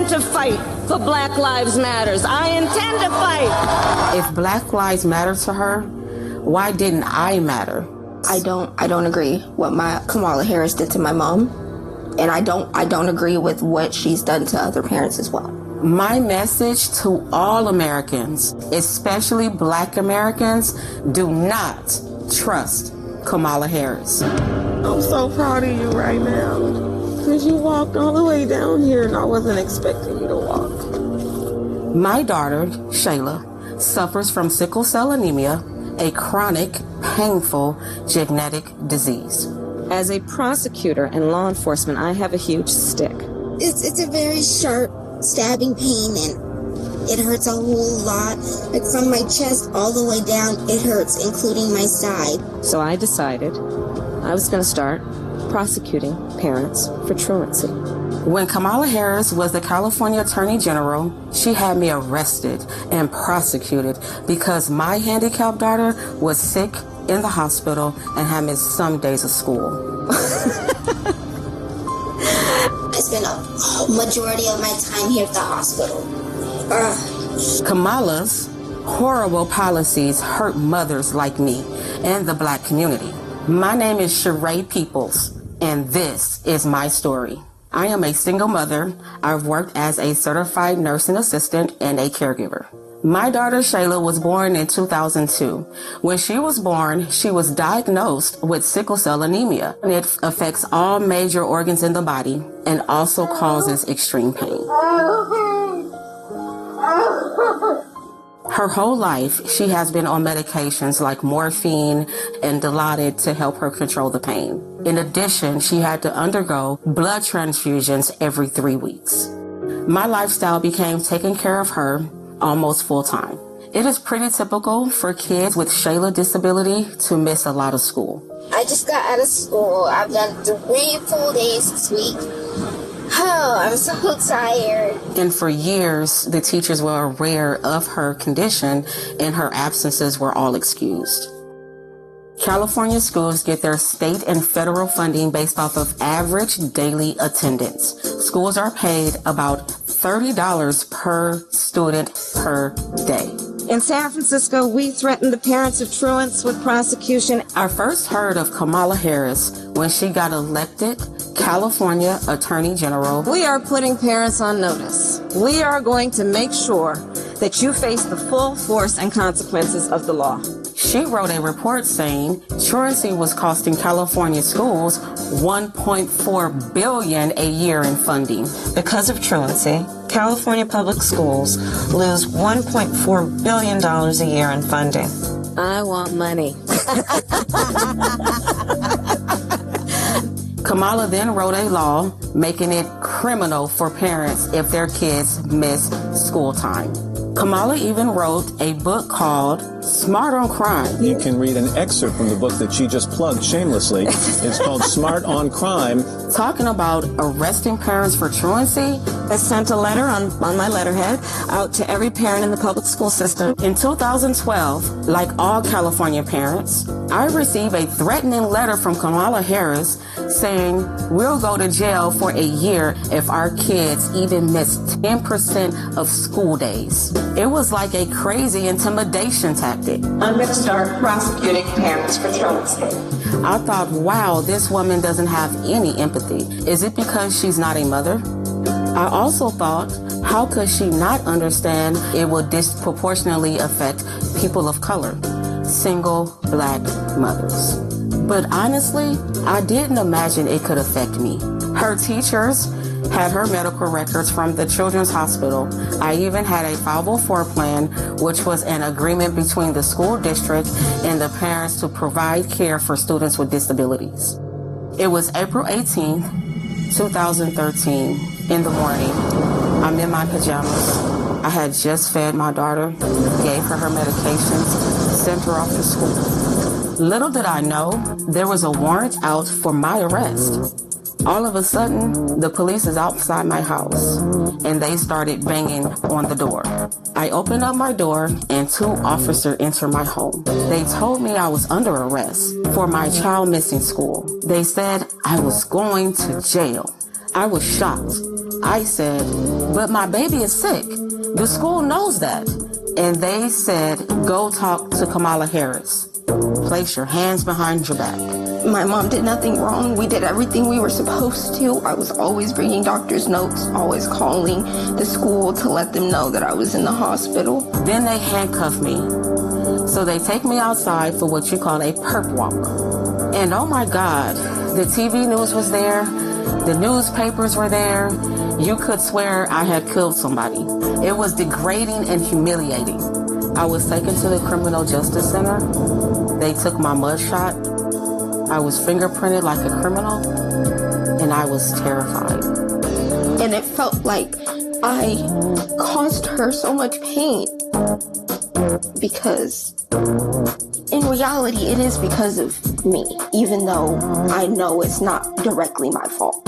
intend to fight for Black Lives Matters. I intend to fight. If Black Lives matter to her, why didn't I matter? I don't agree what Kamala Harris did to my mom, and I don't agree with what she's done to other parents as well. My message to all Americans, especially Black Americans, do not trust Kamala Harris. I'm so proud of you right now, because you walked all the way down here and I wasn't expecting you to walk. My daughter, Shayla, suffers from sickle cell anemia, a chronic, painful genetic disease. As a prosecutor and law enforcement, I have a huge stick. It's a very sharp stabbing pain, and it hurts a whole lot. Like from my chest all the way down, it hurts, including my side. So I decided I was going to start prosecuting parents for truancy. When Kamala Harris was the California Attorney General, she had me arrested and prosecuted because my handicapped daughter was sick in the hospital and had missed some days of school. I spent a majority of my time here at the hospital. Kamala's horrible policies hurt mothers like me and the Black community. My name is Sheree Peoples, and this is my story. I am a single mother. I've worked as a certified nursing assistant and a caregiver. My daughter Shayla was born in 2002. When she was born, she was diagnosed with sickle cell anemia. It affects all major organs in the body and also causes extreme pain. Her whole life, she has been on medications like morphine and Dilaudid to help her control the pain. In addition, she had to undergo blood transfusions every 3 weeks. My lifestyle became taking care of her almost full time. It is pretty typical for kids with Shayla disability to miss a lot of school. I just got out of school. I've done 3 full days this week. Oh, I'm so tired. And for years, the teachers were aware of her condition and her absences were all excused. California schools get their state and federal funding based off of average daily attendance. Schools are paid about $30 per student per day. In San Francisco, we threatened the parents of truants with prosecution. I first heard of Kamala Harris when she got elected California Attorney General. We are putting parents on notice. We are going to make sure that you face the full force and consequences of the law. She wrote a report saying truancy was costing California schools $1.4 billion a year in funding. Because of truancy, California public schools lose $1.4 billion a year in funding. I want money. Kamala then wrote a law making it criminal for parents if their kids miss school time. Kamala even wrote a book called Smart on Crime. You can read an excerpt from the book that she just plugged shamelessly. It's called Smart on Crime. Talking about arresting parents for truancy. I sent a letter on my letterhead out to every parent in the public school system. In 2012, like all California parents, I received a threatening letter from Kamala Harris saying we'll go to jail for a year if our kids even miss 10% of school days. It was like a crazy intimidation tactic. I'm going to start prosecuting parents for truancy. I thought, wow, this woman doesn't have any empathy. Is it because she's not a mother? I also thought, how could she not understand it would disproportionately affect people of color, single Black mothers? But honestly, I didn't imagine it could affect me. Her teachers had her medical records from the Children's Hospital. I even had a 504 plan, which was an agreement between the school district and the parents to provide care for students with disabilities. It was April 18th, 2013, in the morning. I'm in my pajamas. I had just fed my daughter, gave her medications, sent her off to school. Little did I know, there was a warrant out for my arrest. All of a sudden, the police is outside my house, and they started banging on the door. I opened up my door, and 2 officers entered my home. They told me I was under arrest for my child missing school. They said I was going to jail. I was shocked. I said, but my baby is sick. The school knows that. And they said, go talk to Kamala Harris. Place your hands behind your back. My mom did nothing wrong. We did everything we were supposed to. I was always reading doctor's notes, always calling the school to let them know that I was in the hospital. Then they handcuff me. So they take me outside for what you call a perp walk. And oh my God, the TV news was there. The newspapers were there. You could swear I had killed somebody. It was degrading and humiliating. I was taken to the Criminal Justice Center. They took my mugshot. I was fingerprinted like a criminal, and I was terrified. And it felt like I caused her so much pain, because in reality, it is because of me, even though I know it's not directly my fault.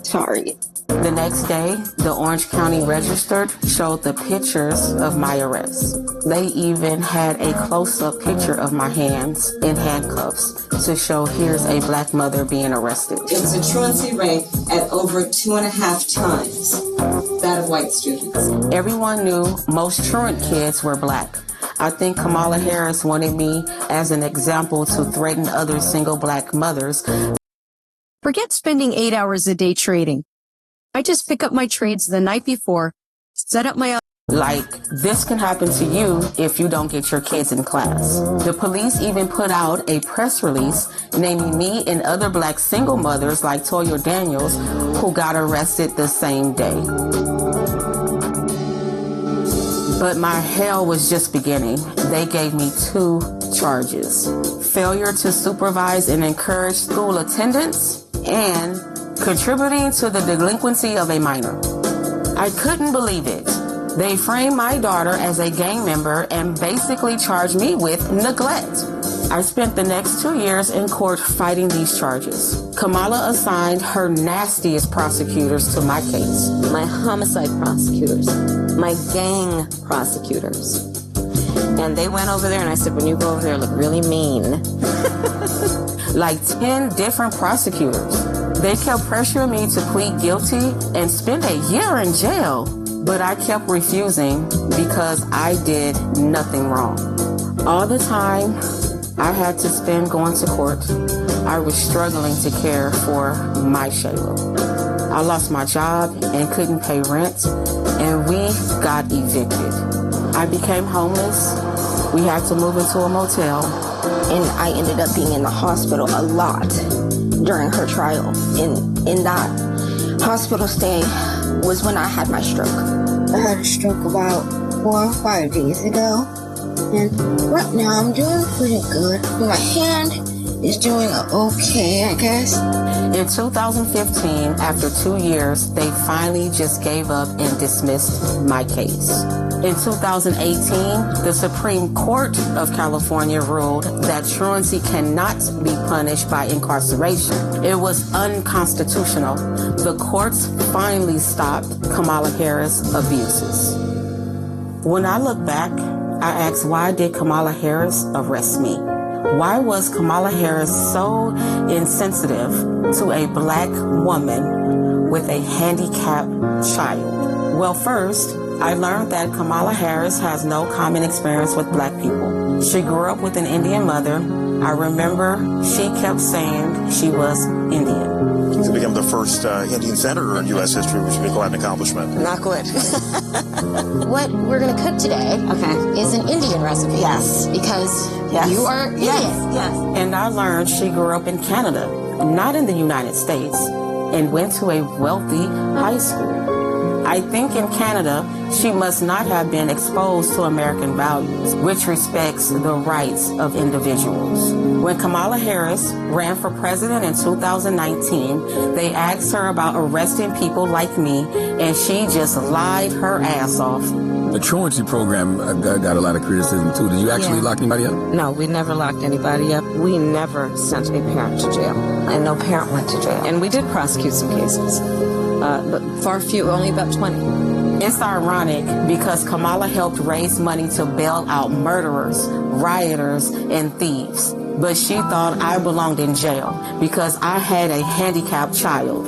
Sorry. The next day, the Orange County Register showed the pictures of my arrest. They even had a close-up picture of my hands in handcuffs to show here's a black mother being arrested. It was a truancy rate at over 2.5 times that of white students. Everyone knew most truant kids were black. I think Kamala Harris wanted me as an example to threaten other single black mothers. Forget spending 8 hours a day trading. I just pick up my trades the night before, set up my... Like, this can happen to you if you don't get your kids in class. The police even put out a press release naming me and other black single mothers like Toya Daniels who got arrested the same day. But my hell was just beginning. They gave me 2 charges: failure to supervise and encourage school attendance, and contributing to the delinquency of a minor. I couldn't believe it. They framed my daughter as a gang member and basically charged me with neglect. I spent the next 2 years in court fighting these charges. Kamala assigned her nastiest prosecutors to my case. My homicide prosecutors, my gang prosecutors. And they went over there and I said, when you go over there, look really mean. Like 10 different prosecutors. They kept pressuring me to plead guilty and spend a year in jail. But I kept refusing because I did nothing wrong. All the time I had to spend going to court, I was struggling to care for my Shayla. I lost my job and couldn't pay rent, and we got evicted. I became homeless. We had to move into a motel. And I ended up being in the hospital a lot during her trial. In that hospital stay was when I had my stroke. I had a stroke about 4 or 5 days ago, and right now I'm doing pretty good. My hand is doing okay, I guess. In 2015, after 2 years, they finally just gave up and dismissed my case. In 2018, the Supreme Court of California ruled that truancy cannot be punished by incarceration. It was unconstitutional. The courts finally stopped Kamala Harris' abuses. When I look back, I ask, why did Kamala Harris arrest me? Why was Kamala Harris so insensitive to a black woman with a handicapped child? Well, first, I learned that Kamala Harris has no common experience with black people. She grew up with an Indian mother. I remember she kept saying she was Indian. To become the first Indian senator in U.S. history, which would be quite an accomplishment. Not good. What we're going to cook today is an Indian recipe. Yes. Because you are Indian. Yes. And I learned she grew up in Canada, not in the United States, and went to a wealthy high school. I think in Canada, she must not have been exposed to American values, which respects the rights of individuals. When Kamala Harris ran for president in 2019, they asked her about arresting people like me, and she just lied her ass off. The truancy program got a lot of criticism, too. Did you actually lock anybody up? No, we never locked anybody up. We never sent a parent to jail. And no parent went to jail. And we did prosecute some cases. But far few, only about 20. It's ironic because Kamala helped raise money to bail out murderers, rioters, and thieves. But she thought I belonged in jail because I had a handicapped child.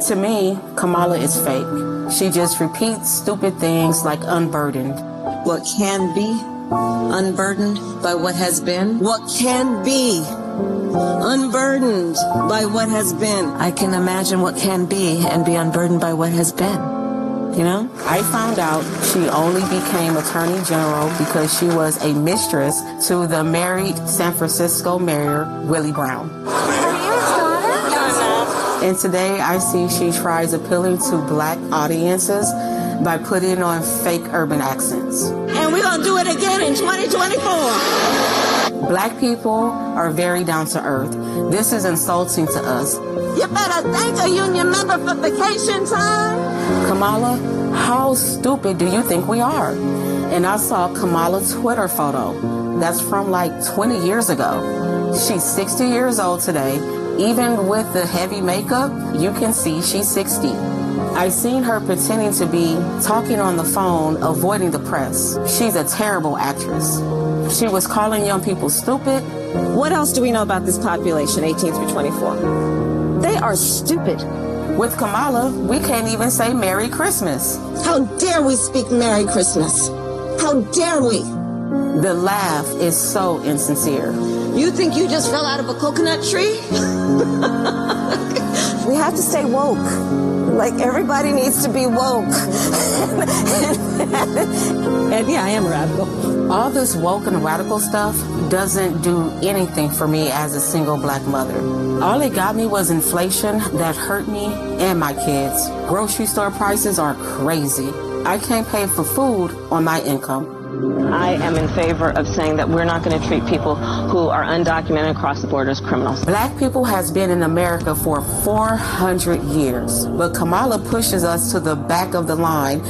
To me, Kamala is fake. She just repeats stupid things like unburdened. What can be unburdened by what has been? What can be unburdened by what has been? I can imagine what can be and be unburdened by what has been. You know? I found out she only became Attorney General because she was a mistress to the married San Francisco Mayor, Willie Brown. And today I see she tries appealing to black audiences by putting on fake urban accents. And we're going to do it again in 2024. Black people are very down to earth. This is insulting to us. You better thank a union member for vacation time. Kamala, how stupid do you think we are? And I saw Kamala's Twitter photo. That's from like 20 years ago. She's 60 years old today. Even with the heavy makeup, you can see she's 60. I seen her pretending to be talking on the phone, avoiding the press. She's a terrible actress. She was calling young people stupid. What else do we know about this population, 18 through 24? They are stupid. With Kamala, we can't even say Merry Christmas. How dare we speak Merry Christmas? How dare we? The laugh is so insincere. You think you just fell out of a coconut tree? We have to stay woke. Like, everybody needs to be woke. And yeah, I am radical. All this woke and radical stuff doesn't do anything for me as a single black mother. All it got me was inflation that hurt me and my kids. Grocery store prices are crazy. I can't pay for food on my income. I am in favor of saying that we're not going to treat people who are undocumented across the border as criminals. Black people has been in America for 400 years, but Kamala pushes us to the back of the line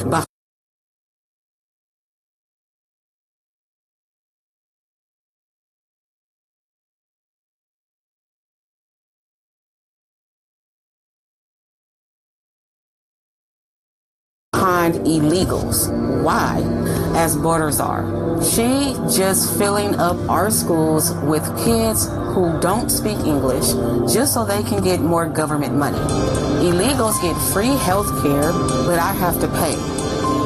behind illegals. Why? As borders are. She just filling up our schools with kids who don't speak English just so they can get more government money. Illegals get free health care, but I have to pay.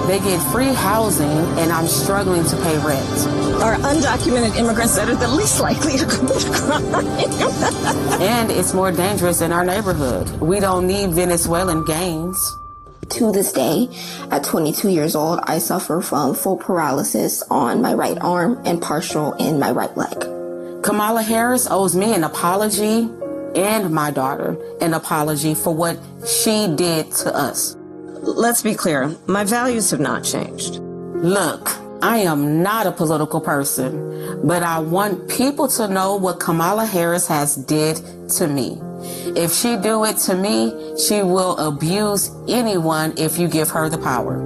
They get free housing, and I'm struggling to pay rent. Are undocumented immigrants that are the least likely to commit a crime. And it's more dangerous in our neighborhood. We don't need Venezuelan gangs. To this day, at 22 years old, I suffer from full paralysis on my right arm and partial in my right leg. Kamala Harris owes me an apology and my daughter an apology for what she did to us. Let's be clear. My values have not changed. Look, I am not a political person, but I want people to know what Kamala Harris has did to me. If she do it to me, she will abuse anyone if you give her the power.